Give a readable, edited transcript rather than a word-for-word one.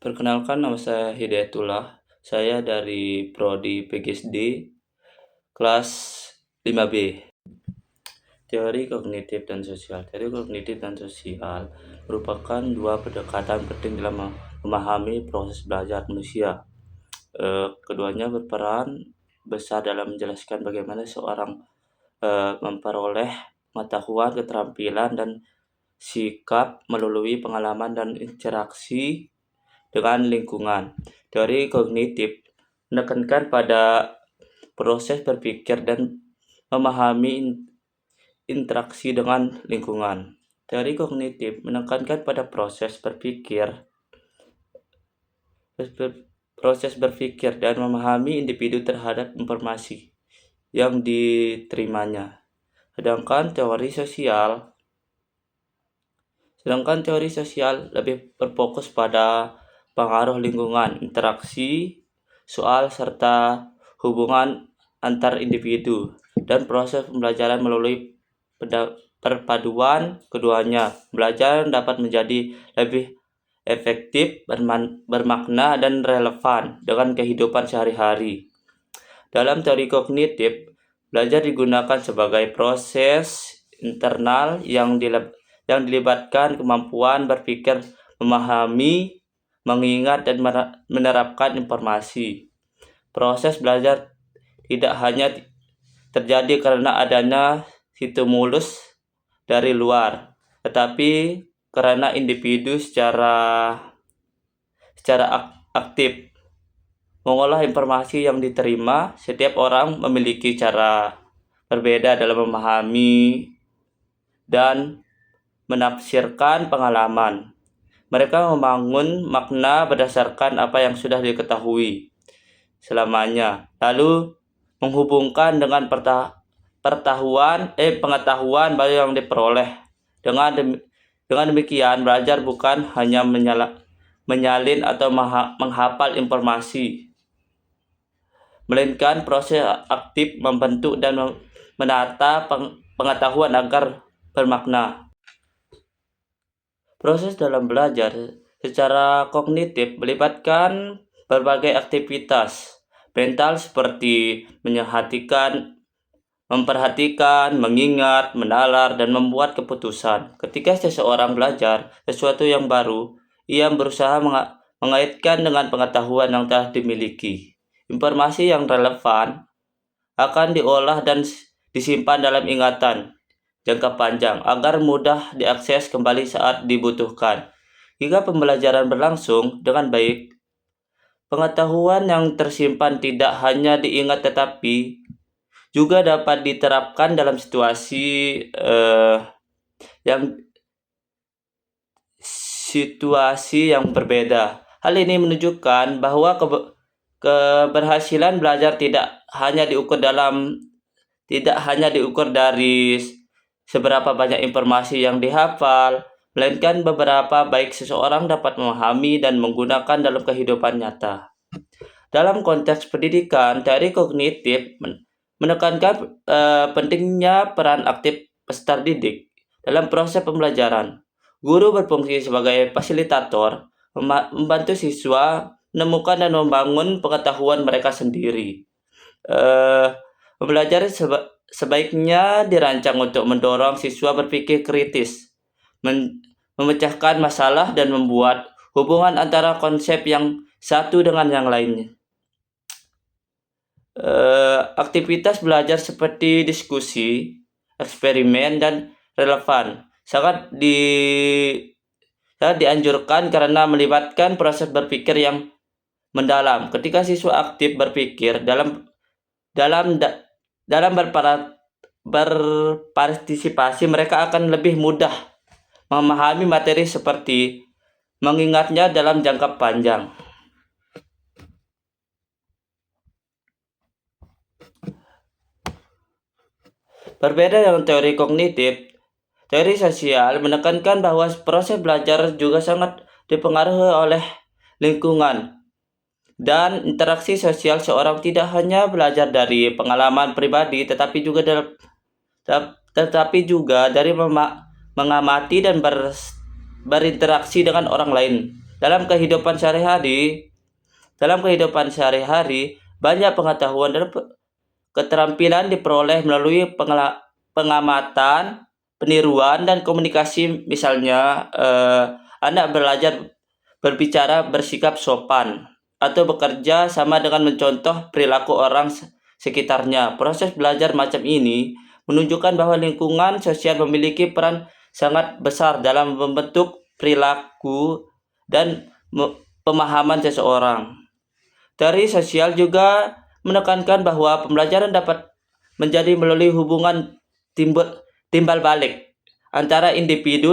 Perkenalkan, nama saya Hidayatullah. Saya dari Prodi PGSD kelas 5B. Teori kognitif dan sosial. Teori kognitif dan sosial merupakan dua pendekatan penting dalam memahami proses belajar manusia. Keduanya berperan besar dalam menjelaskan bagaimana seorang memperoleh pengetahuan, keterampilan, dan sikap melalui pengalaman dan interaksi dengan lingkungan. Teori kognitif menekankan pada proses berpikir dan memahami interaksi dengan lingkungan. Teori kognitif menekankan pada proses berpikir dan memahami individu terhadap informasi yang diterimanya. Sedangkan teori sosial lebih berfokus pada pengaruh lingkungan, interaksi, soal, serta hubungan antar individu, dan proses pembelajaran melalui perpaduan keduanya. Belajar dapat menjadi lebih efektif, bermakna, dan relevan dengan kehidupan sehari-hari. Dalam teori kognitif, belajar digunakan sebagai proses internal yang dilibatkan kemampuan berpikir, memahami, mengingat, dan menerapkan informasi. Proses belajar tidak hanya terjadi karena adanya stimulus dari luar, tetapi karena individu secara aktif mengolah informasi yang diterima. Setiap orang memiliki cara berbeda dalam memahami dan menafsirkan pengalaman. Mereka membangun makna berdasarkan apa yang sudah diketahui selamanya, lalu menghubungkan dengan pengetahuan baru yang diperoleh. Dengan demikian, belajar bukan hanya menyalin atau menghafal informasi, melainkan proses aktif membentuk dan menata pengetahuan agar bermakna. Proses dalam belajar secara kognitif melibatkan berbagai aktivitas mental seperti memperhatikan, mengingat, menalar, dan membuat keputusan. Ketika seseorang belajar sesuatu yang baru, ia berusaha mengaitkan dengan pengetahuan yang telah dimiliki. Informasi yang relevan akan diolah dan disimpan dalam ingatan jangka panjang agar mudah diakses kembali saat dibutuhkan. Jika pembelajaran berlangsung dengan baik, pengetahuan yang tersimpan tidak hanya diingat tetapi juga dapat diterapkan dalam situasi yang berbeda. Hal ini menunjukkan bahwa keberhasilan belajar tidak hanya diukur dari seberapa banyak informasi yang dihafal, melainkan beberapa baik seseorang dapat memahami dan menggunakan dalam kehidupan nyata. Dalam konteks pendidikan, teori kognitif menekankan pentingnya peran aktif peserta didik dalam proses pembelajaran. Guru berfungsi sebagai fasilitator, membantu siswa menemukan dan membangun pengetahuan mereka sendiri. Belajar sebaiknya dirancang untuk mendorong siswa berpikir kritis, memecahkan masalah, dan membuat hubungan antara konsep yang satu dengan yang lainnya. Aktivitas belajar seperti diskusi, eksperimen, dan relevan sangat dianjurkan karena melibatkan proses berpikir yang mendalam. Ketika siswa aktif berpikir dalam berpartisipasi, mereka akan lebih mudah memahami materi seperti mengingatnya dalam jangka panjang. Berbeda dengan teori kognitif, teori sosial menekankan bahwa proses belajar juga sangat dipengaruhi oleh lingkungan dan interaksi sosial. Seorang tidak hanya belajar dari pengalaman pribadi, tetapi juga dari mengamati dan berinteraksi dengan orang lain. dalam kehidupan sehari-hari, banyak pengetahuan dan keterampilan diperoleh melalui pengamatan, peniruan, dan komunikasi. Misalnya, anak belajar berbicara bersikap sopan, atau bekerja sama dengan mencontoh perilaku orang sekitarnya. Proses belajar macam ini menunjukkan bahwa lingkungan sosial memiliki peran sangat besar dalam membentuk perilaku dan pemahaman seseorang. Teori sosial juga menekankan bahwa pembelajaran dapat menjadi melalui hubungan timbal balik antara individu